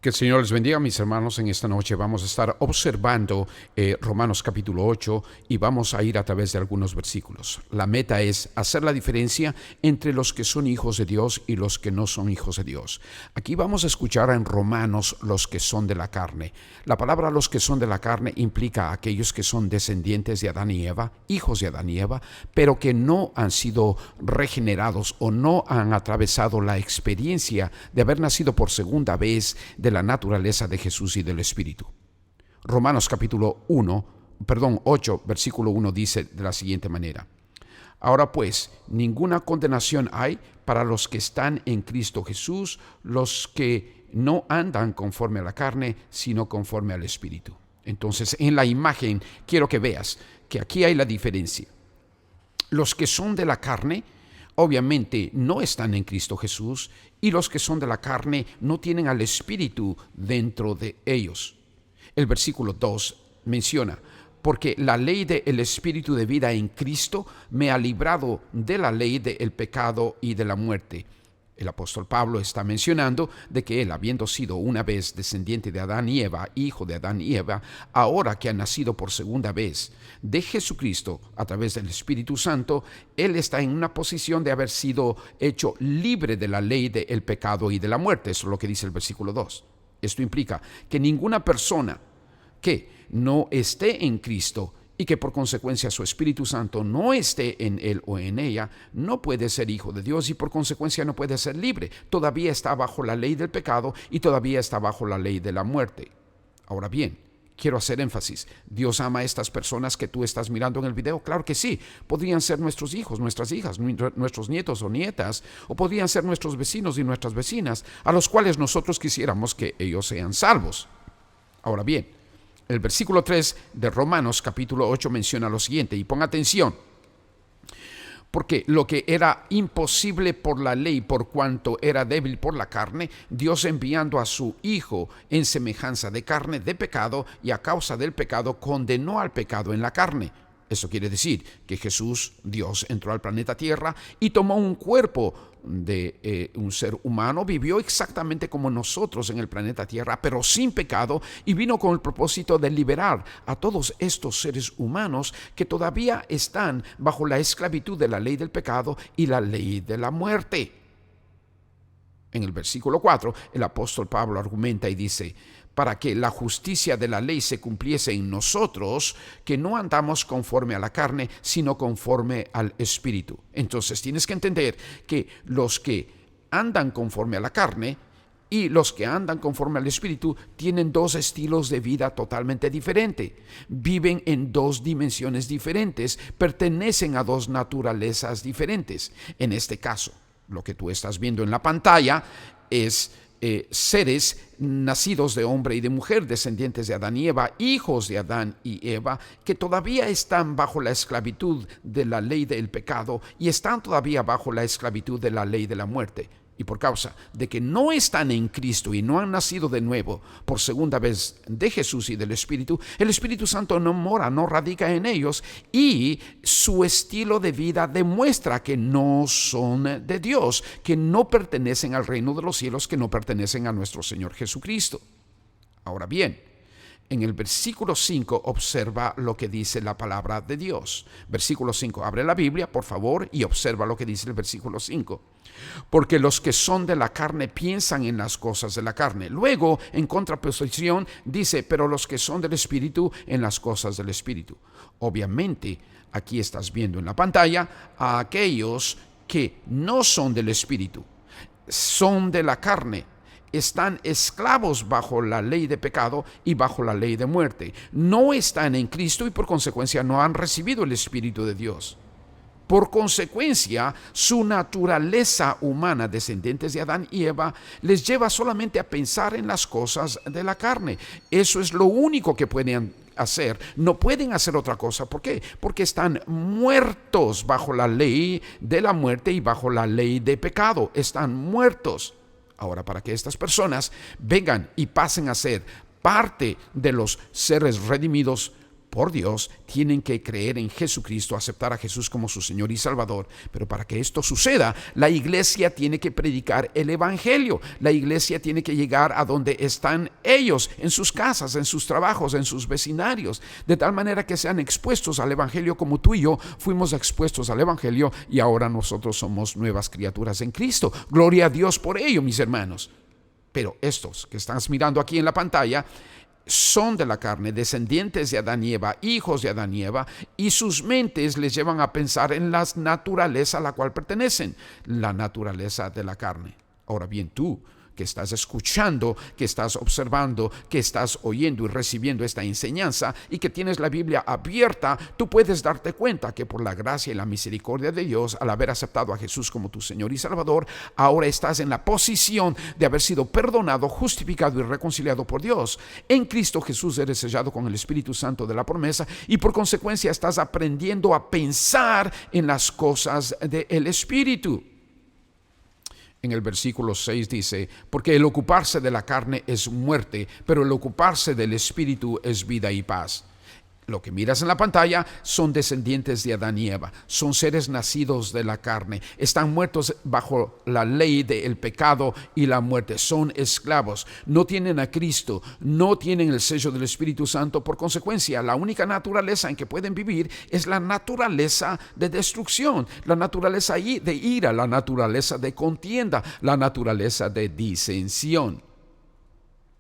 Que el Señor les bendiga, mis hermanos. En esta noche vamos a estar observando Romanos capítulo 8 y vamos a ir a través de algunos versículos. La meta es hacer la diferencia entre los que son hijos de Dios y los que no son hijos de Dios. Aquí vamos a escuchar en Romanos los que son de la carne. La palabra los que son de la carne implica a aquellos que son descendientes de Adán y Eva, hijos de Adán y Eva, pero que no han sido regenerados o no han atravesado la experiencia de haber nacido por segunda vez de la naturaleza de Jesús y del Espíritu. Romanos capítulo 8, versículo 1 dice de la siguiente manera: Ahora pues, ninguna condenación hay para los que están en Cristo Jesús, los que no andan conforme a la carne, sino conforme al Espíritu. Entonces, en la imagen quiero que veas que aquí hay la diferencia. Los que son de la carne obviamente no están en Cristo Jesús, y los que son de la carne no tienen al Espíritu dentro de ellos. El versículo 2 menciona: porque la ley del Espíritu de vida en Cristo me ha librado de la ley del pecado y de la muerte. El apóstol Pablo está mencionando de que él, habiendo sido una vez descendiente de Adán y Eva, hijo de Adán y Eva, ahora que ha nacido por segunda vez de Jesucristo a través del Espíritu Santo, él está en una posición de haber sido hecho libre de la ley del pecado y de la muerte. Eso es lo que dice el versículo 2. Esto implica que ninguna persona que no esté en Cristo y que por consecuencia su Espíritu Santo no esté en él o en ella, no puede ser hijo de Dios y por consecuencia no puede ser libre. Todavía está bajo la ley del pecado y todavía está bajo la ley de la muerte. Ahora bien, quiero hacer énfasis: ¿Dios ama a estas personas que tú estás mirando en el video? Claro que sí. Podrían ser nuestros hijos, nuestras hijas, nuestros nietos o nietas, o podrían ser nuestros vecinos y nuestras vecinas, a los cuales nosotros quisiéramos que ellos sean salvos. Ahora bien, el versículo 3 de Romanos capítulo 8 menciona lo siguiente, y pon atención: porque lo que era imposible por la ley, por cuanto era débil por la carne, Dios, enviando a su Hijo en semejanza de carne de pecado, y a causa del pecado condenó al pecado en la carne. Eso quiere decir que Jesús, Dios, entró al planeta Tierra y tomó un cuerpo de un ser humano, vivió exactamente como nosotros en el planeta Tierra, pero sin pecado, y vino con el propósito de liberar a todos estos seres humanos que todavía están bajo la esclavitud de la ley del pecado y la ley de la muerte. En el versículo 4, el apóstol Pablo argumenta y dice: para que la justicia de la ley se cumpliese en nosotros, que no andamos conforme a la carne, sino conforme al Espíritu. Entonces tienes que entender que los que andan conforme a la carne y los que andan conforme al Espíritu tienen dos estilos de vida totalmente diferentes. Viven en dos dimensiones diferentes, pertenecen a dos naturalezas diferentes. En este caso, lo que tú estás viendo en la pantalla es seres nacidos de hombre y de mujer, descendientes de Adán y Eva, hijos de Adán y Eva, que todavía están bajo la esclavitud de la ley del pecado y están todavía bajo la esclavitud de la ley de la muerte. Y por causa de que no están en Cristo y no han nacido de nuevo por segunda vez de Jesús y del Espíritu, el Espíritu Santo no mora, no radica en ellos, y su estilo de vida demuestra que no son de Dios, que no pertenecen al reino de los cielos, que no pertenecen a nuestro Señor Jesucristo. Ahora bien, en el versículo 5 observa lo que dice la palabra de Dios. Versículo 5, abre la Biblia, por favor, y observa lo que dice el versículo 5. Porque los que son de la carne piensan en las cosas de la carne. Luego, en contraposición, dice: pero los que son del Espíritu, en las cosas del Espíritu. Obviamente, aquí estás viendo en la pantalla a aquellos que no son del Espíritu, son de la carne. Están esclavos bajo la ley de pecado y bajo la ley de muerte. No están en Cristo y por consecuencia no han recibido el Espíritu de Dios. Por consecuencia, su naturaleza humana, descendientes de Adán y Eva, les lleva solamente a pensar en las cosas de la carne. Eso es lo único que pueden hacer. No pueden hacer otra cosa. ¿Por qué? Porque están muertos bajo la ley de la muerte y bajo la ley de pecado. Están muertos. Ahora, para que estas personas vengan y pasen a ser parte de los seres redimidos, por Dios, tienen que creer en Jesucristo, aceptar a Jesús como su Señor y Salvador. Pero para que esto suceda, la iglesia tiene que predicar el Evangelio. La iglesia tiene que llegar a donde están ellos, en sus casas, en sus trabajos, en sus vecindarios, de tal manera que sean expuestos al Evangelio como tú y yo fuimos expuestos al Evangelio, y ahora nosotros somos nuevas criaturas en Cristo. Gloria a Dios por ello, mis hermanos. Pero estos que estás mirando aquí en la pantalla son de la carne, descendientes de Adán y Eva, hijos de Adán y Eva, y sus mentes les llevan a pensar en la naturaleza a la cual pertenecen, la naturaleza de la carne. Ahora bien, tú que estás escuchando, que estás observando, que estás oyendo y recibiendo esta enseñanza y que tienes la Biblia abierta, tú puedes darte cuenta que por la gracia y la misericordia de Dios, al haber aceptado a Jesús como tu Señor y Salvador, ahora estás en la posición de haber sido perdonado, justificado y reconciliado por Dios. En Cristo Jesús eres sellado con el Espíritu Santo de la promesa, y por consecuencia estás aprendiendo a pensar en las cosas del Espíritu. En el versículo 6 dice, porque el ocuparse de la carne es muerte, pero el ocuparse del Espíritu es vida y paz. Lo que miras en la pantalla son descendientes de Adán y Eva, son seres nacidos de la carne, están muertos bajo la ley del pecado y la muerte, son esclavos, no tienen a Cristo, no tienen el sello del Espíritu Santo. Por consecuencia, la única naturaleza en que pueden vivir es la naturaleza de destrucción, la naturaleza de ira, la naturaleza de contienda, la naturaleza de disensión.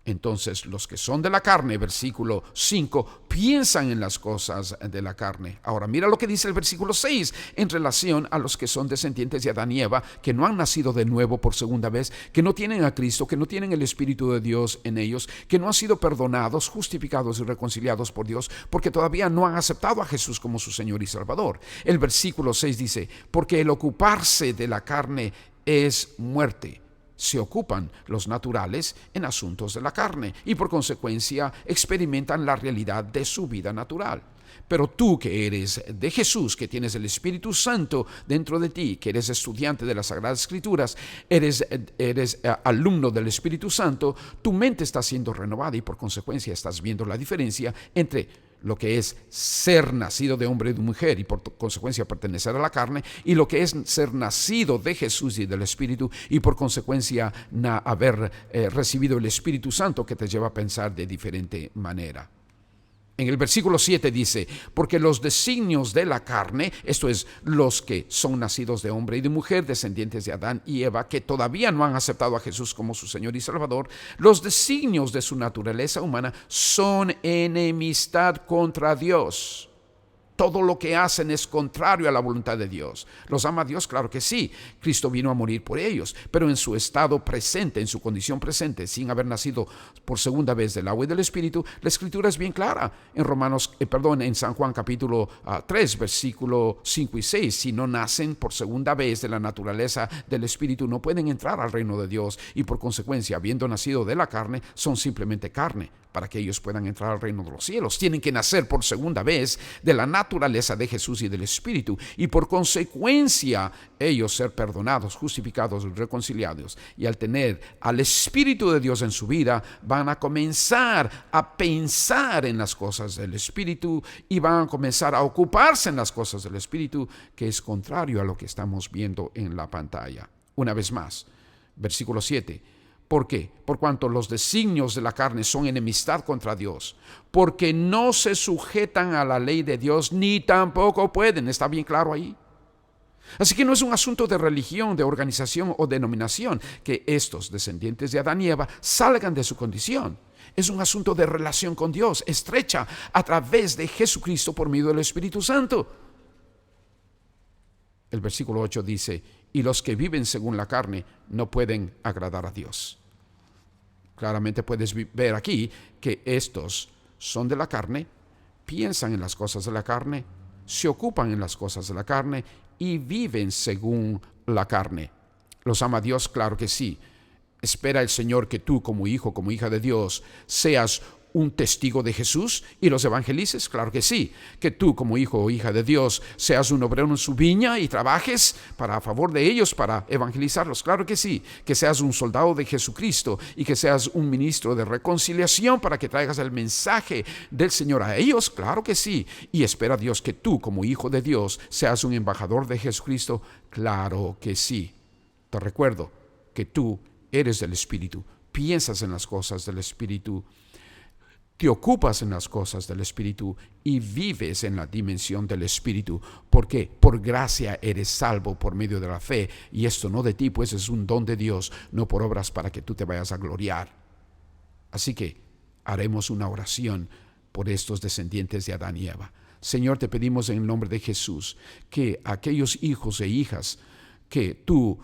Entonces los que son de la carne, versículo 5, piensan en las cosas de la carne. Ahora mira lo que dice el versículo 6 en relación a los que son descendientes de Adán y Eva, que no han nacido de nuevo por segunda vez, que no tienen a Cristo, que no tienen el Espíritu de Dios en ellos, que no han sido perdonados, justificados y reconciliados por Dios, porque todavía no han aceptado a Jesús como su Señor y Salvador. El versículo 6 dice, porque el ocuparse de la carne es muerte. Se ocupan los naturales en asuntos de la carne y por consecuencia experimentan la realidad de su vida natural. Pero tú que eres de Jesús, que tienes el Espíritu Santo dentro de ti, que eres estudiante de las Sagradas Escrituras, eres alumno del Espíritu Santo, tu mente está siendo renovada y por consecuencia estás viendo la diferencia entre lo que es ser nacido de hombre y de mujer y por consecuencia pertenecer a la carne, y lo que es ser nacido de Jesús y del Espíritu y por consecuencia haber recibido el Espíritu Santo que te lleva a pensar de diferente manera. En el versículo 7 dice, porque los designios de la carne, esto es, los que son nacidos de hombre y de mujer, descendientes de Adán y Eva, que todavía no han aceptado a Jesús como su Señor y Salvador, los designios de su naturaleza humana son enemistad contra Dios. Todo lo que hacen es contrario a la voluntad de Dios. ¿Los ama Dios? Claro que sí. Cristo vino a morir por ellos, pero en su estado presente, en su condición presente, sin haber nacido por segunda vez del agua y del Espíritu, la Escritura es bien clara. En San Juan capítulo 3, versículo 5 y 6, si no nacen por segunda vez de la naturaleza del Espíritu, no pueden entrar al reino de Dios y por consecuencia, habiendo nacido de la carne, son simplemente carne. Para que ellos puedan entrar al reino de los cielos, tienen que nacer por segunda vez de la naturaleza de Jesús y del Espíritu, y por consecuencia ellos ser perdonados, justificados y reconciliados. Y al tener al Espíritu de Dios en su vida, van a comenzar a pensar en las cosas del Espíritu y van a comenzar a ocuparse en las cosas del Espíritu, que es contrario a lo que estamos viendo en la pantalla. Una vez más, versículo 7. ¿Por qué? Por cuanto los designios de la carne son enemistad contra Dios, porque no se sujetan a la ley de Dios, ni tampoco pueden. ¿Está bien claro ahí? Así que no es un asunto de religión, de organización o denominación que estos descendientes de Adán y Eva salgan de su condición. Es un asunto de relación con Dios, estrecha a través de Jesucristo por medio del Espíritu Santo. El versículo 8 dice, y los que viven según la carne no pueden agradar a Dios. Claramente puedes ver aquí que estos son de la carne, piensan en las cosas de la carne, se ocupan en las cosas de la carne y viven según la carne. ¿Los ama Dios? Claro que sí. Espera el Señor que tú como hijo, como hija de Dios, seas un testigo de Jesús y los evangelices? Claro que sí. Que tú como hijo o hija de Dios seas un obrero en su viña y trabajes a favor de ellos para evangelizarlos. Claro que sí. Que seas un soldado de Jesucristo y que seas un ministro de reconciliación para que traigas el mensaje del Señor a ellos. Claro que sí. Y espera Dios que tú como hijo de Dios seas un embajador de Jesucristo. Claro que sí. Te recuerdo que tú eres del Espíritu, piensas en las cosas del Espíritu, te ocupas en las cosas del Espíritu y vives en la dimensión del Espíritu, porque por gracia eres salvo por medio de la fe, y esto no de ti, pues es un don de Dios, no por obras para que tú te vayas a gloriar. Así que haremos una oración por estos descendientes de Adán y Eva. Señor, te pedimos en el nombre de Jesús que aquellos hijos e hijas que tú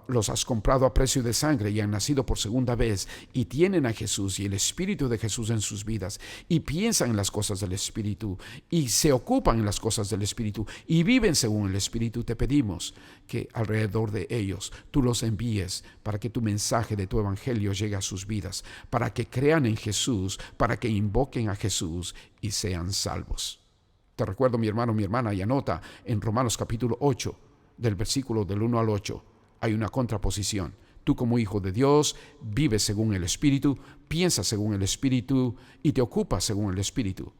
los has comprado a precio de sangre y han nacido por segunda vez y tienen a Jesús y el Espíritu de Jesús en sus vidas y piensan en las cosas del Espíritu y se ocupan en las cosas del Espíritu y viven según el Espíritu, te pedimos que alrededor de ellos tú los envíes para que tu mensaje de tu evangelio llegue a sus vidas, para que crean en Jesús, para que invoquen a Jesús y sean salvos. Te recuerdo, mi hermano, mi hermana, y anota en Romanos capítulo 8, del versículo del 1 al 8, hay una contraposición. Tú como hijo de Dios vives según el Espíritu, piensas según el Espíritu y te ocupas según el Espíritu.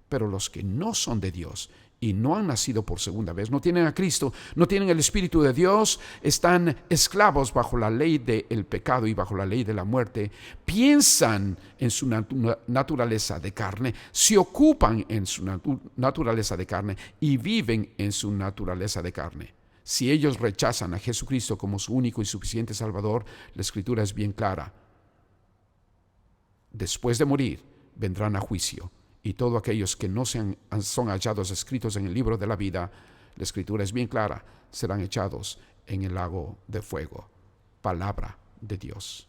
Pero los que no son de Dios y no han nacido por segunda vez, no tienen a Cristo, no tienen el Espíritu de Dios, están esclavos bajo la ley del pecado y bajo la ley de la muerte, piensan en su naturaleza de carne, se ocupan en su naturaleza de carne y viven en su naturaleza de carne. Si ellos rechazan a Jesucristo como su único y suficiente Salvador, la Escritura es bien clara. Después de morir, vendrán a juicio. Y todos aquellos que no son hallados escritos en el libro de la vida, la Escritura es bien clara, serán echados en el lago de fuego. Palabra de Dios.